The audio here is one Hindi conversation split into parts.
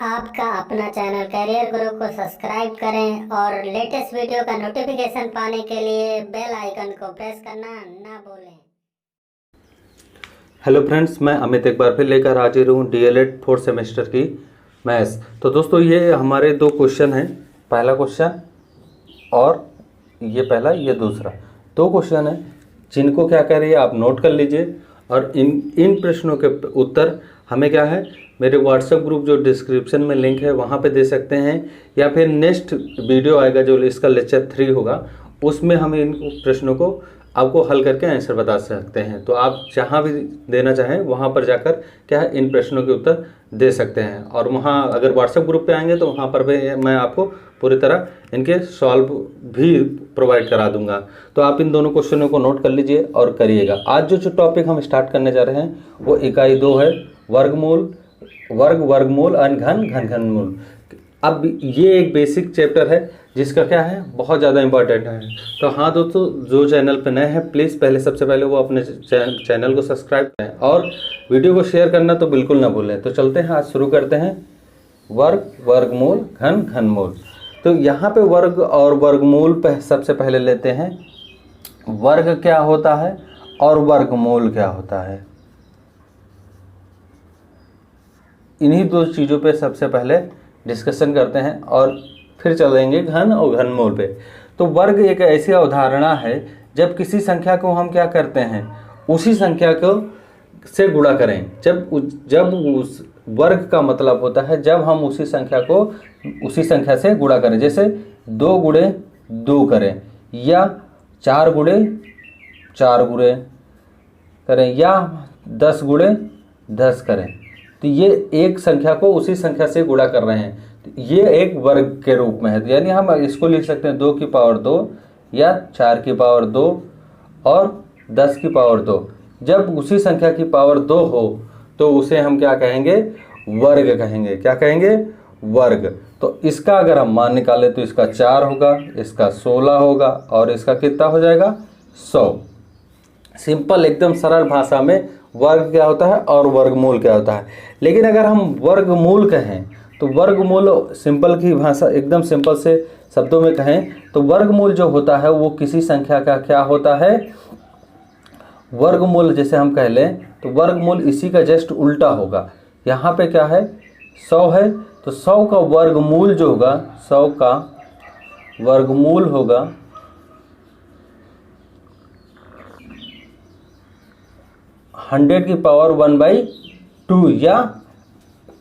आपका अपना चैनल करियर गुरु को सब्सक्राइब करें और लेटेस्ट वीडियो का नोटिफिकेशन पाने के लिए बेल आइकन को प्रेस करना ना भूलें। हेलो फ्रेंड्स, मैं अमित एक बार फिर लेकर हाजिर हूँ डीएलएड 4th सेमेस्टर की मैथ्स। तो दोस्तों ये हमारे दो क्वेश्चन हैं, पहला क्वेश्चन और ये पहला ये दूसरा, दो क्वेश्चन हैं जिनको क्या कह रही है आप नोट कर लीजिए। और इन प्रश्नों के उत्तर हमें क्या है मेरे व्हाट्सएप ग्रुप जो डिस्क्रिप्शन में लिंक है वहाँ पे दे सकते हैं, या फिर नेक्स्ट वीडियो आएगा जो इसका लेक्चर 3 होगा उसमें हम इन प्रश्नों को आपको हल करके आंसर बता सकते हैं। तो आप जहाँ भी देना चाहें वहाँ पर जाकर क्या है इन प्रश्नों के उत्तर दे सकते हैं। और वहाँ अगर व्हाट्सएप ग्रुप पे आएंगे तो वहाँ पर भी मैं आपको पूरी तरह इनके सॉल्व भी प्रोवाइड करा दूंगा। तो आप इन दोनों क्वेश्चनों को नोट कर लीजिए और करिएगा। आज जो टॉपिक हम स्टार्ट करने जा रहे हैं वो इकाई 2 है, वर्गमूल, वर्गमूल और घनमूल। अब ये एक बेसिक चैप्टर है जिसका क्या है बहुत ज़्यादा इंपॉर्टेंट है। तो हाँ दोस्तों, जो चैनल पे नए हैं प्लीज़ सबसे पहले वो अपने चैनल को सब्सक्राइब करें और वीडियो को शेयर करना तो बिल्कुल ना भूलें। तो चलते हैं, आज शुरू करते हैं वर्गमूल घनमूल। तो यहाँ पे वर्ग और वर्गमूल पे सबसे पहले लेते हैं वर्ग क्या होता है और वर्गमूल क्या होता है। इन्हीं दो चीज़ों पे सबसे पहले डिस्कशन करते हैं और फिर चलेंगे घन और घनमूल पे। तो वर्ग एक ऐसी अवधारणा है जब किसी संख्या को हम क्या करते हैं उसी संख्या को से गुणा करें। जब उस वर्ग का मतलब होता है जब हम उसी संख्या को उसी संख्या से गुणा करें, जैसे 2 गुणे 2 करें या 4 गुणे 4 गुणे करें या 10 गुणे 10 करें। तो ये एक संख्या को उसी संख्या से गुणा कर रहे हैं, तो ये एक वर्ग के रूप में है। यानी हम इसको लिख सकते हैं 2 की पावर 2 या 4 की पावर 2 और 10 की पावर 2। जब उसी संख्या की पावर 2 हो तो उसे हम क्या कहेंगे, वर्ग कहेंगे। क्या कहेंगे, वर्ग। तो इसका अगर हम मान निकालें तो इसका 4 होगा, इसका 16 होगा और इसका कितना हो जाएगा 100। सिंपल एकदम सरल भाषा में वर्ग क्या होता है और वर्गमूल क्या होता है। लेकिन अगर हम वर्गमूल कहें तो वर्गमूल सिंपल की भाषा एकदम सिंपल से शब्दों में कहें तो वर्गमूल जो होता है वो किसी संख्या का क्या होता है, वर्गमूल जैसे हम कह लें तो वर्गमूल इसी का जस्ट उल्टा होगा। यहाँ पे क्या है 100 है तो 100 का वर्गमूल जो होगा 100 का वर्गमूल होगा 100 की पावर 1/2 या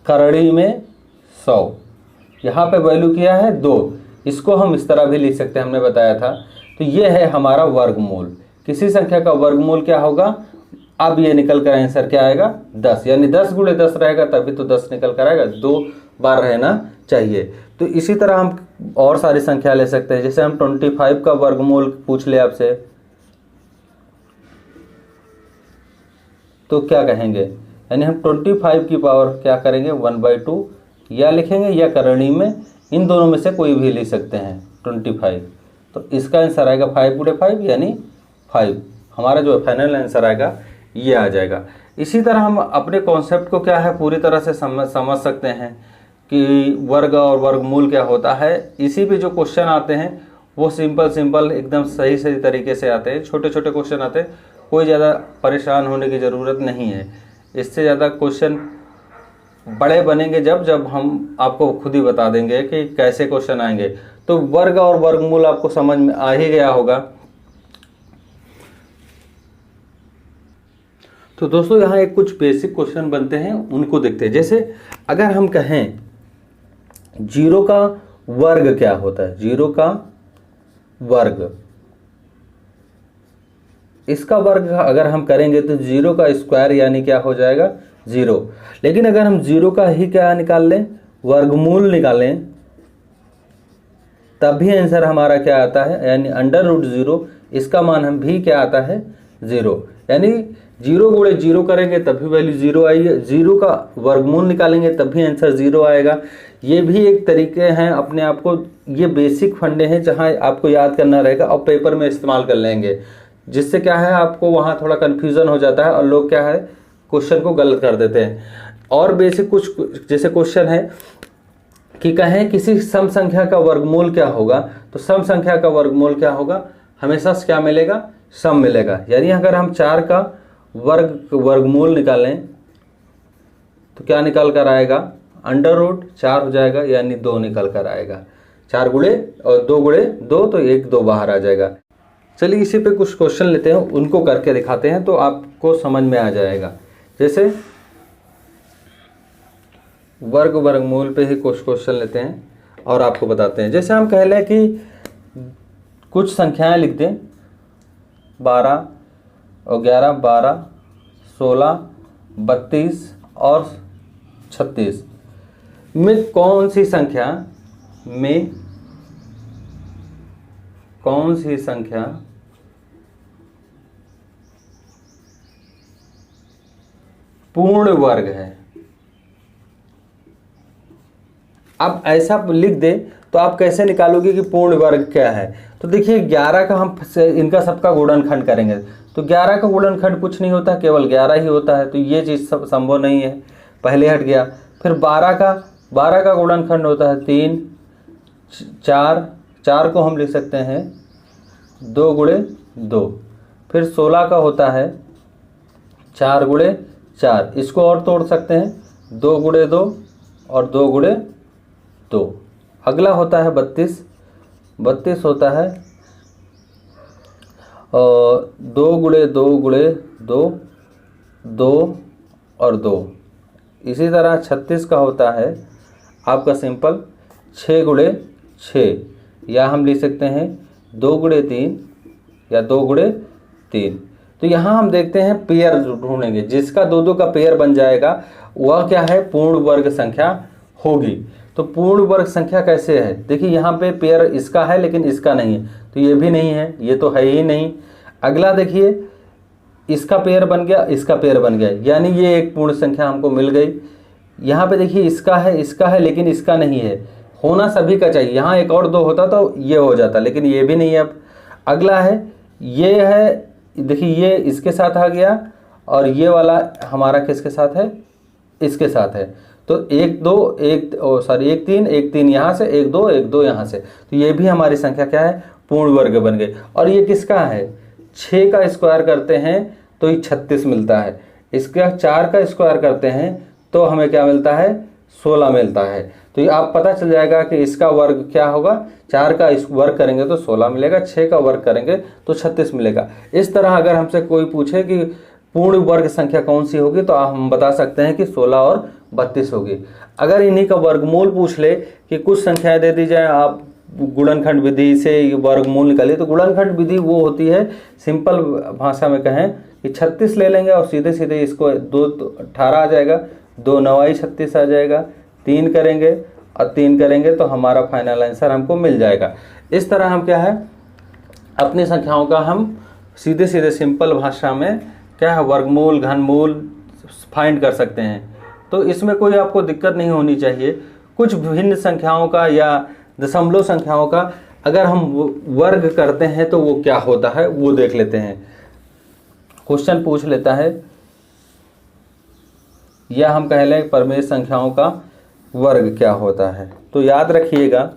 करड़ी में 100। यहाँ पे वैल्यू क्या है 2। इसको हम इस तरह भी लिख सकते हैं, हमने बताया था। तो ये है हमारा वर्गमूल। किसी संख्या का वर्गमूल क्या होगा, अब ये निकल कर आंसर क्या आएगा 10, यानी 10 गुणे 10 रहेगा तभी तो 10 निकल कर आएगा, 2 बार रहना चाहिए। तो इसी तरह हम और सारी संख्या ले सकते हैं, जैसे हम 25 का वर्गमूल पूछ ले आपसे तो क्या कहेंगे, यानी हम 25 की पावर क्या करेंगे 1/2 या लिखेंगे या करणी में, इन दोनों में से कोई भी लिख सकते हैं 25। तो इसका आंसर आएगा 5 गुणे 5 यानी 5। हमारा जो फाइनल आंसर आएगा ये आ जाएगा। इसी तरह हम अपने कॉन्सेप्ट को क्या है पूरी तरह से समझ सकते हैं कि वर्ग और वर्गमूल क्या होता है। इसी पे जो क्वेश्चन आते हैं वो सिंपल एकदम सही तरीके से आते हैं, छोटे छोटे क्वेश्चन आते हैं, कोई ज़्यादा परेशान होने की ज़रूरत नहीं है। इससे ज़्यादा क्वेश्चन बड़े बनेंगे जब हम आपको खुद ही बता देंगे कि कैसे क्वेश्चन आएंगे। तो वर्ग और वर्गमूल आपको समझ में आ ही गया होगा। तो दोस्तों यहाँ एक कुछ बेसिक क्वेश्चन बनते हैं, उनको देखते हैं। जैसे अगर हम कहें 0 का वर्ग क्या होता है, 0 का वर्ग, इसका वर्ग अगर हम करेंगे तो 0 का स्क्वायर यानी क्या हो जाएगा 0। लेकिन अगर हम 0 का ही क्या निकाल लें, वर्गमूल निकालें, तब भी आंसर हमारा क्या आता है, यानी √0। इसका मान हम भी क्या आता है 0, यानी 0 गुणे 0 करेंगे तब भी वैल्यू 0 आएगी, 0 का वर्गमूल निकालेंगे तब भी आंसर 0 आएगा। ये भी एक तरीके हैं अपने आप को, ये बेसिक फंडे हैं जहां आपको याद करना रहेगा और पेपर में इस्तेमाल कर लेंगे, जिससे क्या है आपको वहाँ थोड़ा कन्फ्यूज़न हो जाता है और लोग क्या है क्वेश्चन को गलत कर देते हैं। और बेसिक कुछ जैसे क्वेश्चन है कि कहें किसी सम संख्या का वर्गमूल क्या होगा, तो सम संख्या का वर्गमूल क्या होगा, हमेशा से क्या मिलेगा, सम मिलेगा। यानी अगर हम 4 का वर्गमूल निकालें तो क्या निकल कर आएगा, अंडर रूट 4 हो जाएगा, यानी 2 निकल कर आएगा। 4 गुणे और 2 गुणे 2 तो 1 2 बाहर आ जाएगा। चलिए इसी पे कुछ क्वेश्चन लेते हैं, उनको करके दिखाते हैं तो आपको समझ में आ जाएगा। जैसे वर्गमूल पे ही कुछ क्वेश्चन लेते हैं और आपको बताते हैं। जैसे हम कह लें कि कुछ संख्याएं लिख दें 12 और 11, 12, 16, 32 और 36 में कौन सी संख्या पूर्ण वर्ग है। अब ऐसा लिख दे तो आप कैसे निकालोगे कि पूर्ण वर्ग क्या है। तो देखिए 11 का हम इनका सबका गुणनखंड करेंगे तो 11 का गुणनखंड कुछ नहीं होता, केवल 11 ही होता है, तो ये चीज़ संभव नहीं है, पहले हट गया। फिर 12 का गुणनखंड होता है 3, 4 को हम लिख सकते हैं 2 गुणे 2। फिर 16 का होता है 4 गुणे 4, इसको और तोड़ सकते हैं 2 गुणे 2 और 2 गुणे 2। अगला होता है 32 होता है और 2 गुणे 2 गुणे 2, 2 और 2। इसी तरह 36 का होता है आपका सिंपल 6 गुणे 6, या हम लिख सकते हैं 2 गुणे 3 या 2 गुणे 3। तो यहाँ हम देखते हैं पेयर ढूंढेंगे, जिसका 2 का पेयर बन जाएगा वह क्या है, पूर्ण वर्ग संख्या होगी। तो पूर्ण वर्ग संख्या कैसे है, देखिए यहाँ पे पेयर इसका है लेकिन इसका नहीं है, तो ये भी नहीं है, ये तो है ही नहीं। अगला देखिए इसका पेयर बन गया, इसका पेयर बन गया, यानी ये एक पूर्ण संख्या हमको मिल गई। यहाँ पे देखिए इसका है लेकिन इसका नहीं है, होना सभी का चाहिए। यहाँ एक और 2 होता तो ये हो जाता, लेकिन ये भी नहीं है। अब अगला है, ये है, देखिए ये इसके साथ आ गया और ये वाला हमारा किसके साथ है, इसके साथ है। तो 1 3 1 3 यहाँ से, 1 2 यहाँ से, तो ये भी हमारी संख्या क्या है, पूर्ण वर्ग बन गई। और ये किसका है, 6 का स्क्वायर करते हैं तो ये 36 मिलता है, इसका 4 का स्क्वायर करते हैं तो हमें क्या मिलता है, 16 मिलता है। तो ये आप पता चल जाएगा कि इसका वर्ग क्या होगा, 4 का वर्ग करेंगे तो 16 मिलेगा, 6 का वर्ग करेंगे तो 36 मिलेगा। इस तरह अगर हमसे कोई पूछे कि पूर्ण वर्ग संख्या कौन सी होगी तो हम बता सकते हैं कि 16 और 32 होगी। अगर इन्हीं का वर्गमूल पूछ ले कि कुछ संख्याएं दे दी जाए, आप गुणनखंड विधि से वर्गमूल निकालिए, तो गुणनखंड विधि वो होती है, सिंपल भाषा में कहें कि 36 ले लेंगे और सीधे सीधे इसको 2 18 आ जाएगा, 2 9 36 आ जाएगा, 3 करेंगे और 3 करेंगे तो हमारा फाइनल आंसर हमको मिल जाएगा। इस तरह हम क्या है, अपनी संख्याओं का हम सीधे सीधे सिंपल भाषा में क्या है, वर्गमूल घनमूल फाइंड कर सकते हैं। तो इसमें कोई आपको दिक्कत नहीं होनी चाहिए। कुछ भिन्न संख्याओं का या दशमलव संख्याओं का अगर हम वर्ग करते हैं तो वो क्या होता है वो देख लेते हैं। क्वेश्चन पूछ लेता है, या हम कह लें परमेय संख्याओं का वर्ग क्या होता है। तो याद रखिएगा,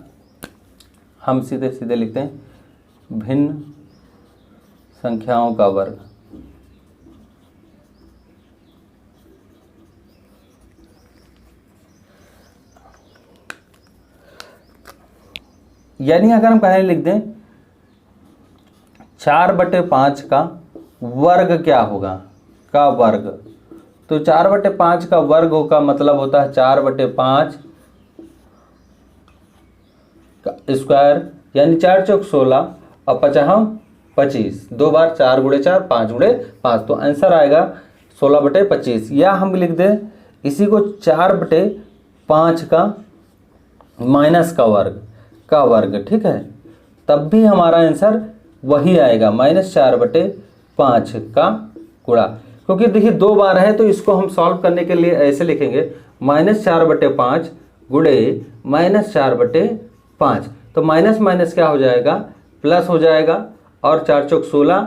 हम सीधे सीधे लिखते हैं भिन्न संख्याओं का वर्ग। यानी अगर हम कहें लिख दें 4/5 का वर्ग क्या होगा, का वर्ग, तो 4/5 का वर्ग का मतलब होता है 4/5 का स्क्वायर, यानी 4 चौक 16 और 5 25, 2 बार 4 गुणे 4 5 गुणे 5, तो आंसर आएगा 16/25। या हम लिख दें इसी को 4/5 का माइनस का वर्ग, ठीक है, तब भी हमारा आंसर वही आएगा, -4/5 का गुणा। क्योंकि देखिए 2 बार है तो इसको हम सॉल्व करने के लिए ऐसे लिखेंगे -4/5 गुणे -4/5, तो माइनस माइनस क्या हो जाएगा, प्लस हो जाएगा, और 4 चौक 16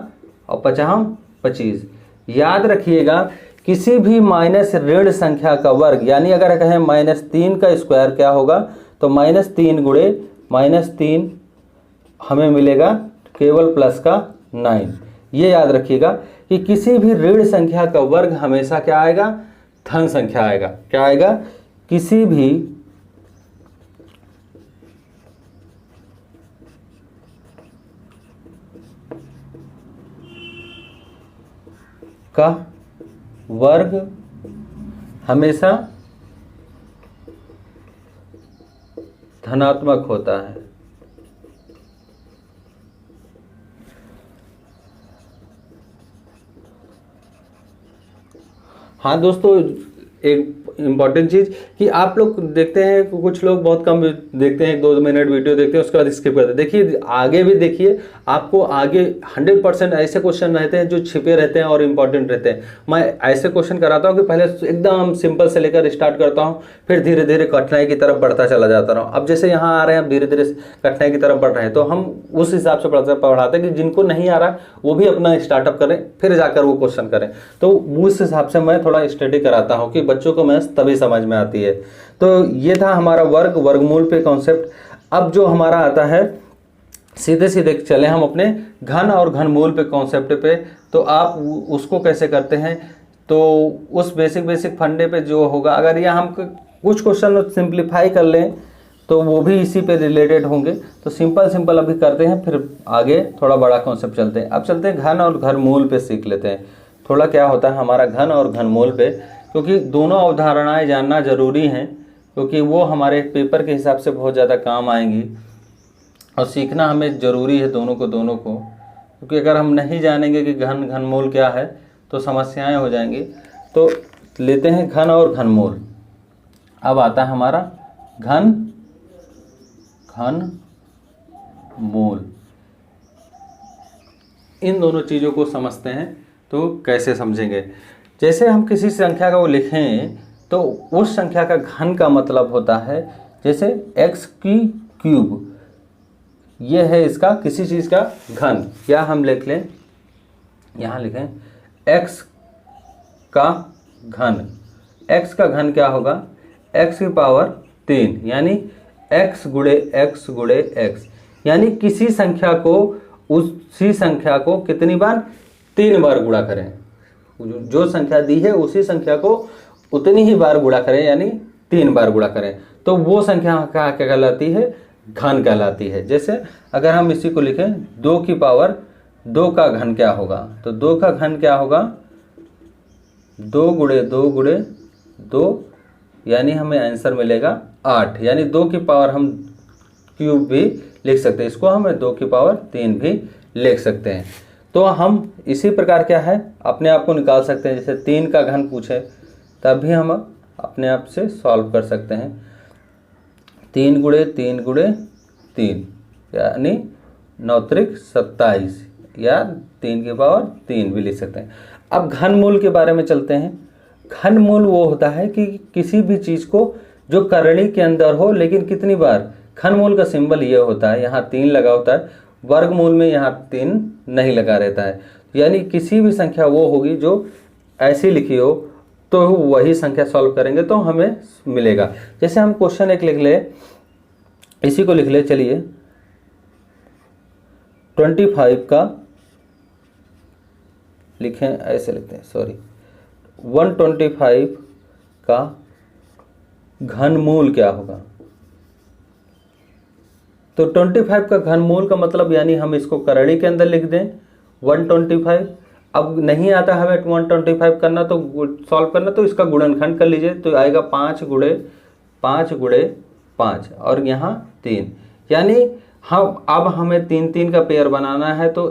और 5 25। याद रखिएगा किसी भी माइनस ऋण संख्या का वर्ग, यानी अगर कहें -3 का स्क्वायर क्या होगा, तो -3 गुणे -3 हमें मिलेगा केवल प्लस का 9। ये याद रखिएगा कि किसी भी ऋण संख्या का वर्ग हमेशा क्या आएगा, धन संख्या आएगा। क्या आएगा, किसी भी का वर्ग हमेशा धनात्मक होता है। हाँ दोस्तों, एक इम्पॉर्टेंट चीज़ कि आप लोग देखते हैं, कुछ लोग बहुत कम देखते हैं, 1-2 मिनट वीडियो देखते हैं, उसके बाद स्किप करते हैं। देखिए आगे भी देखिए, आपको आगे 100% ऐसे क्वेश्चन रहते हैं जो छिपे रहते हैं और इम्पॉर्टेंट रहते हैं। मैं ऐसे क्वेश्चन कराता हूँ कि पहले एकदम सिंपल से लेकर स्टार्ट करता हूँ, फिर धीरे धीरे कठिनाई की तरफ बढ़ता चला जाता हूँ। अब जैसे यहाँ आ रहे हैं, अब धीरे धीरे कठिनाई की तरफ बढ़ रहे हैं, तो हम उस हिसाब से पढ़ाते हैं कि जिनको नहीं आ रहा वो भी अपना स्टार्टअप करें, फिर जाकर वो क्वेश्चन करें। तो उस हिसाब से मैं थोड़ा स्टडी कराता हूँ कि बच्चों को मैथ्स तभी समझ में आती है। तो ये था हमारा वर्गमूल पे कॉन्सेप्ट। अब जो हमारा आता है, सीधे सीधे चले हम अपने घन और घनमूल पे कॉन्सेप्ट पे। तो आप उसको कैसे करते हैं, तो उस बेसिक फंडे पे जो होगा, अगर ये हम कुछ क्वेश्चन सिंप्लीफाई कर लें तो वो भी इसी पे रिलेटेड होंगे। तो सिंपल अभी करते हैं, फिर आगे थोड़ा बड़ा कॉन्सेप्ट चलते हैं। अब चलते हैं घन और घनमूल पे सीख लेते हैं थोड़ा क्या होता है हमारा घन और घनमूल पे, क्योंकि दोनों अवधारणाएं जानना जरूरी हैं, क्योंकि वो हमारे पेपर के हिसाब से बहुत ज़्यादा काम आएंगी और सीखना हमें ज़रूरी है दोनों को, क्योंकि अगर हम नहीं जानेंगे कि घनमूल क्या है तो समस्याएं हो जाएंगी। तो लेते हैं घन और घनमूल। अब आता है हमारा घनमूल। इन दोनों चीज़ों को समझते हैं तो कैसे समझेंगे। जैसे हम किसी संख्या का वो लिखें तो उस संख्या का घन का मतलब होता है, जैसे x की क्यूब, ये है इसका किसी चीज़ का घन। या हम लिख लें, यहाँ लिखें x का घन। x का घन क्या होगा, x की पावर 3, यानी x गुणे x गुणे x, यानी किसी संख्या को उसी संख्या को कितनी बार, 3 बार गुणा करें। जो संख्या दी है उसी संख्या को उतनी ही बार गुणा करें, यानी 3 बार गुणा करें, तो वो संख्या क्या कहलाती है, घन कहलाती है। जैसे अगर हम इसी को लिखें 2 की पावर 2 का घन क्या होगा, तो 2 का घन क्या होगा, 2 गुणे 2 गुणे 2, यानी हमें आंसर मिलेगा 8। यानी 2 की पावर हम क्यूब भी लिख सकते हैं, इसको हमें 2 की पावर 3 भी लिख सकते हैं। तो हम इसी प्रकार क्या है अपने आप को निकाल सकते हैं। जैसे 3 का घन पूछे तब भी हम अपने आप से सॉल्व कर सकते हैं। 3 गुणे 3 गुणे 3, यानी 9 त्रिक 27, या 3 की पावर 3 भी लिख सकते हैं। अब घनमूल के बारे में चलते हैं। घनमूल वो होता है कि किसी भी चीज़ को जो करणी के अंदर हो, लेकिन कितनी बार। घनमूल का सिंबल ये होता है, यहाँ 3 लगा होता है, वर्गमूल में यहाँ 3 नहीं लगा रहता है। यानी किसी भी संख्या वो होगी जो ऐसी लिखी हो, तो वही संख्या सॉल्व करेंगे तो हमें मिलेगा। जैसे हम क्वेश्चन एक लिख ले, इसी को लिख ले, चलिए 25 का लिखें, ऐसे लिखते हैं, सॉरी 125 का घनमूल क्या होगा। तो 25 का घनमूल का मतलब, यानी हम इसको करणी के अंदर लिख दें 125। अब नहीं आता हमें 125 करना, तो सॉल्व करना, तो इसका गुणनखंड कर लीजिए, तो आएगा 5 गुणे 5 गुणे 5, और यहाँ 3, यानी हम अब हमें 3 का पेयर बनाना है, तो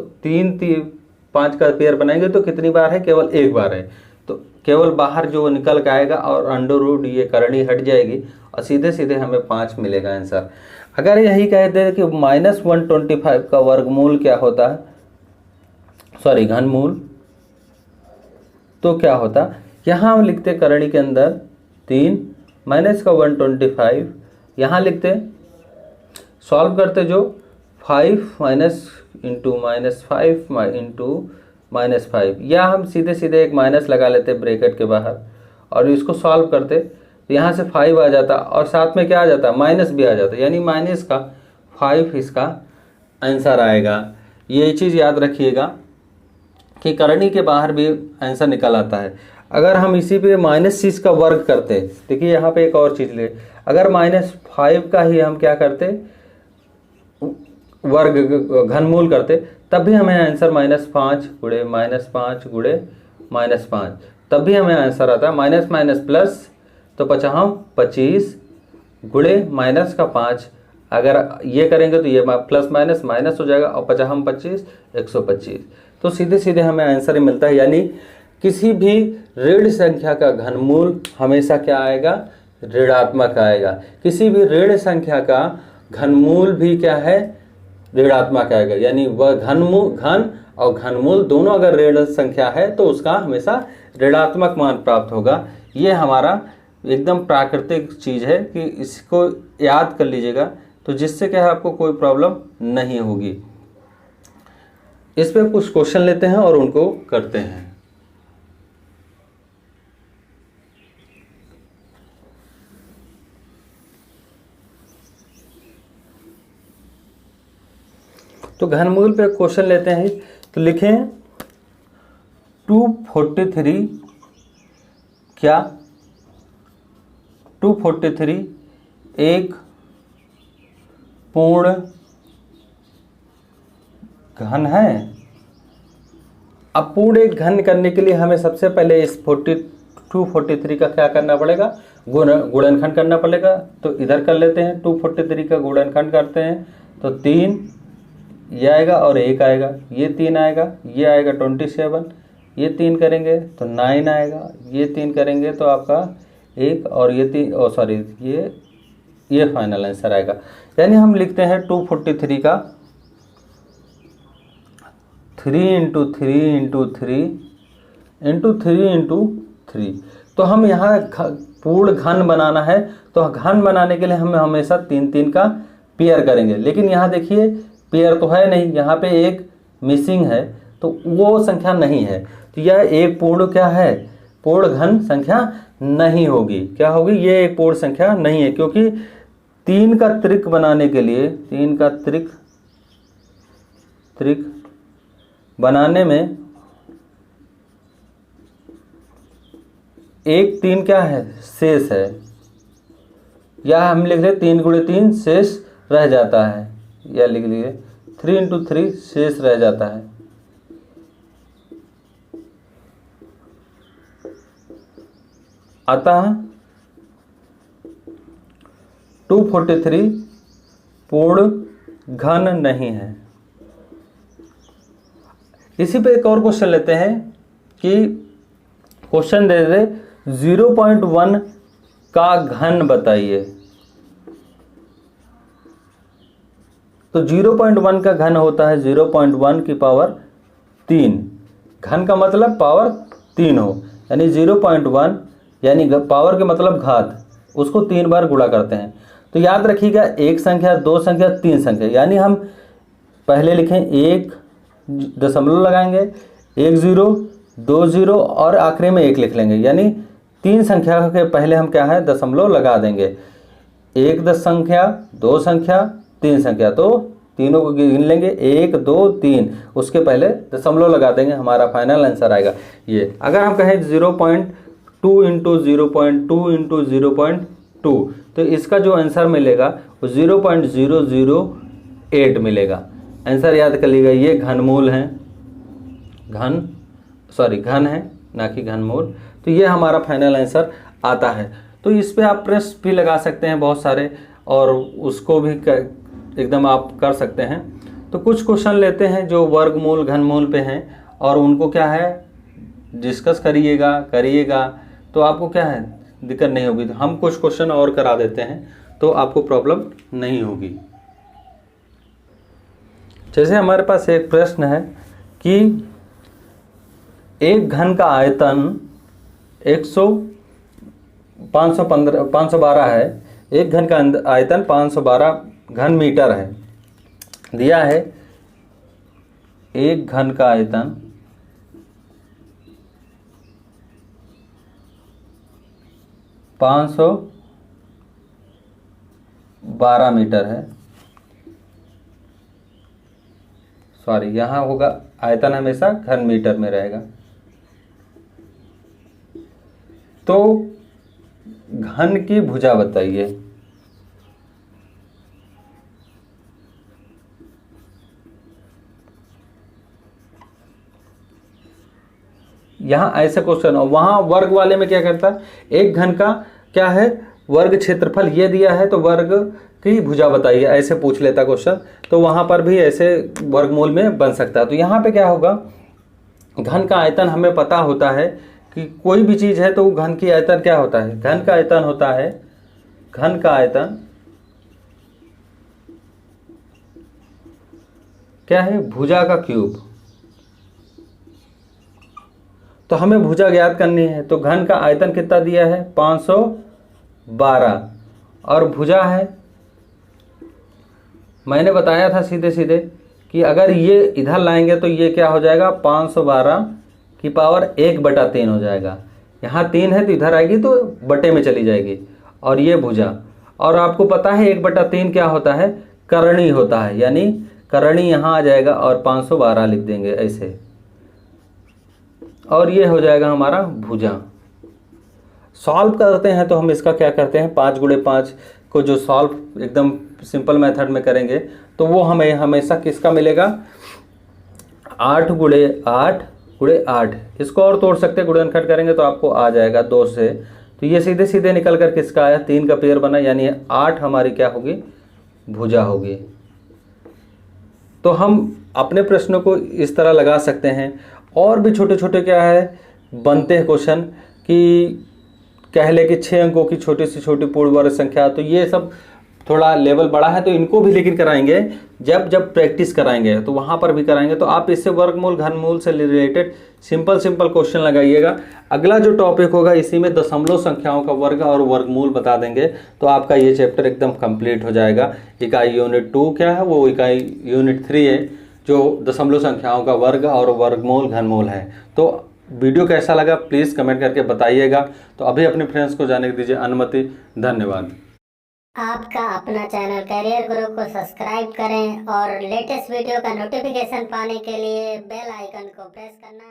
5 का पेयर बनाएंगे तो कितनी बार है, केवल 1 बार है। तो केवल बाहर जो निकल के आएगा और अंडर रूट ये करणी हट जाएगी और सीधे सीधे हमें 5 मिलेगा आंसर। अगर यही कहते हैं कि -125 का वर्गमूल क्या होता है, सॉरी घनमूल, तो क्या होता, यहाँ हम लिखते करणी के अंदर 3 माइनस का 125, यहाँ लिखते सॉल्व करते जो 5 माइनस इंटू -5 इंटू -5, या हम सीधे सीधे एक माइनस लगा लेते ब्रैकेट के बाहर और इसको सॉल्व करते, तो यहाँ से 5 आ जाता और साथ में क्या आ जाता, माइनस भी आ जाता, यानी माइनस का 5 इसका आंसर आएगा। ये चीज़ याद रखिएगा कि करनी के बाहर भी आंसर निकल आता है। अगर हम इसी पे -6 का वर्ग करते, देखिए यहाँ पे एक और चीज़ ले, अगर -5 का ही हम क्या करते, वर्ग घनमूल करते, तब भी हमें आंसर -5 गुणे -5 गुणे -5, तब भी हमें आंसर आता है माइनस माइनस प्लस, तो 25 गुणे माइनस का 5, अगर ये करेंगे तो ये प्लस माइनस माइनस हो जाएगा और 25 125, तो सीधे सीधे हमें आंसर ही मिलता है। यानी किसी भी ऋण संख्या का घनमूल हमेशा क्या आएगा, ऋणात्मक आएगा। किसी भी ऋण संख्या का घनमूल भी क्या है, ऋणात्मक आएगा। यानी वह घन और घनमूल दोनों अगर ऋण संख्या है तो उसका हमेशा ऋणात्मक मान प्राप्त होगा। ये हमारा एकदम प्राकृतिक चीज़ है कि इसको याद कर लीजिएगा, तो जिससे क्या है आपको कोई प्रॉब्लम नहीं होगी। इस पे कुछ क्वेश्चन लेते हैं और उनको करते हैं। तो घनमूल पे क्वेश्चन लेते हैं, तो लिखें 243 क्या 243 एक पूर्ण घन है। अब पूर्ण एक घन करने के लिए हमें सबसे पहले इस 243 का क्या करना पड़ेगा, गुणनखंड करना पड़ेगा। तो इधर कर लेते हैं, 243 का गुणनखंड करते हैं तो 3 ये आएगा और 1 आएगा, ये 3 आएगा, ये आएगा 27, ये 3 करेंगे तो 9 आएगा, ये 3 करेंगे तो आपका 1 और ये 3 सॉरी ये फाइनल आंसर आएगा। यानी हम लिखते हैं 243 का 3 × 3 × 3 × 3 × 3। तो हम यहाँ पूर्ण घन बनाना है, तो घन बनाने के लिए हम हमेशा 3 3 का पेयर करेंगे। लेकिन यहाँ देखिए पेयर तो है नहीं, यहाँ पे एक मिसिंग है, तो वो संख्या नहीं है, तो यह एक पूर्ण क्या है, पूर्ण घन संख्या नहीं होगी। क्या होगी, ये एक पूर्ण संख्या नहीं है, क्योंकि 3 का त्रिक बनाने के लिए 3 का त्रिक बनाने में एक 3 क्या है, शेष है, या हम लिख रहे 3 × 3 शेष रह जाता है, या लिख लीजिए 3 × 3 शेष रह जाता है। अतः 243 पूर्ण घन नहीं है। इसी पे एक और क्वेश्चन लेते हैं कि क्वेश्चन दे दे 0.1 का घन बताइए। तो 0.1 का घन होता है 0.1 की पावर 3। घन का मतलब पावर 3 हो, यानी 0.1 यानी पावर के मतलब घात, उसको 3 बार गुणा करते हैं। तो याद रखिएगा, एक संख्या, दो संख्या, 3 संख्या, यानी हम पहले लिखें 1 दशमलव लगाएंगे, 1 0 2 0 और आखिरी में 1 लिख लेंगे। यानी 3 संख्या के पहले हम क्या है, दशमलव लगा देंगे। 1 10 संख्या, 2 संख्या, 3 संख्या, तो तीनों को गिन लेंगे, 1 2 3, उसके पहले दशमलव लगा देंगे, हमारा फाइनल आंसर आएगा ये। अगर हम कहें 0.2 × 0.2 × 0.2, तो इसका जो आंसर मिलेगा वो 0.008 मिलेगा। आंसर याद कर लीजिएगा, ये घनमूल है, घन है ना कि घनमूल। तो ये हमारा फाइनल आंसर आता है। तो इस पे आप प्रश्न भी लगा सकते हैं बहुत सारे, और उसको भी एकदम आप कर सकते हैं। तो कुछ क्वेश्चन लेते हैं जो वर्गमूल घनमूल पे हैं, और उनको क्या है डिस्कस करिएगा, तो आपको क्या है दिक्कत नहीं होगी। तो हम कुछ क्वेश्चन और करा देते हैं तो आपको प्रॉब्लम नहीं होगी। जैसे हमारे पास एक प्रश्न है कि एक घन का आयतन 512 है, एक घन का आयतन 512 घन मीटर है। दिया है एक घन का आयतन 512 512 मीटर है। सॉरी, यहाँ होगा आयतन हमेशा घन मीटर में रहेगा। तो घन की भुजा बताइए। यहाँ ऐसे क्वेश्चन, और वहाँ वर्ग वाले में क्या करता है, एक घन का क्या है वर्ग क्षेत्रफल ये दिया है तो वर्ग की भुजा बताइए, ऐसे पूछ लेता क्वेश्चन। तो वहाँ पर भी ऐसे वर्गमूल में बन सकता है। तो यहाँ पे क्या होगा, घन का आयतन हमें पता होता है कि कोई भी चीज़ है तो घन की आयतन क्या होता है, घन का आयतन होता है, घन का आयतन क्या है, भुजा का क्यूब। तो हमें भुजा ज्ञात करनी है, तो घन का आयतन कितना दिया है 512, और भुजा है मैंने बताया था सीधे सीधे कि अगर ये इधर लाएंगे तो ये क्या हो जाएगा 512 की पावर 1/3 हो जाएगा। यहाँ 3 है तो इधर आएगी तो बटे में चली जाएगी, और ये भुजा। और आपको पता है 1/3 क्या होता है, करणी होता है, यानी करणी यहाँ आ जाएगा और 512 लिख देंगे ऐसे, और ये हो जाएगा हमारा भुजा। सॉल्व करते हैं तो हम इसका क्या करते हैं, 5 × 5 को जो सॉल्व एकदम सिंपल मेथड में करेंगे तो वो हमें हमेशा किसका मिलेगा, 8 × 8 × 8। इसको और तोड़ सकते हैं, गुणनखंड करेंगे तो आपको आ जाएगा 2 से। तो ये सीधे सीधे निकल कर किसका आया, 3 का पेयर बना, यानी 8 हमारी क्या होगी, भुजा होगी। तो हम अपने प्रश्नों को इस तरह लगा सकते हैं। और भी छोटे छोटे क्या है बनते हैं क्वेश्चन, कि कह ले कि 6 अंकों की छोटी से छोटी पूर्ण वर्ग संख्या। तो ये सब थोड़ा लेवल बड़ा है, तो इनको भी लेकिन कराएंगे जब प्रैक्टिस कराएंगे, तो वहाँ पर भी कराएंगे। तो आप इससे वर्गमूल घनमूल से रिलेटेड सिंपल क्वेश्चन लगाइएगा। अगला जो टॉपिक होगा इसी में दशमलव संख्याओं का वर्ग और वर्गमूल बता देंगे, तो आपका ये चैप्टर एकदम कंप्लीट हो जाएगा। इकाई यूनिट 2 क्या है, वो इकाई यूनिट 3 है, जो दशमलव संख्याओं का वर्ग और वर्गमूल घनमूल है। तो वीडियो कैसा लगा प्लीज़ कमेंट करके बताइएगा। तो अभी अपने फ्रेंड्स को जाने दीजिए अनुमति। धन्यवाद। आपका अपना चैनल करियर गुरु को सब्सक्राइब करें और लेटेस्ट वीडियो का नोटिफिकेशन पाने के लिए बेल आइकन को प्रेस करना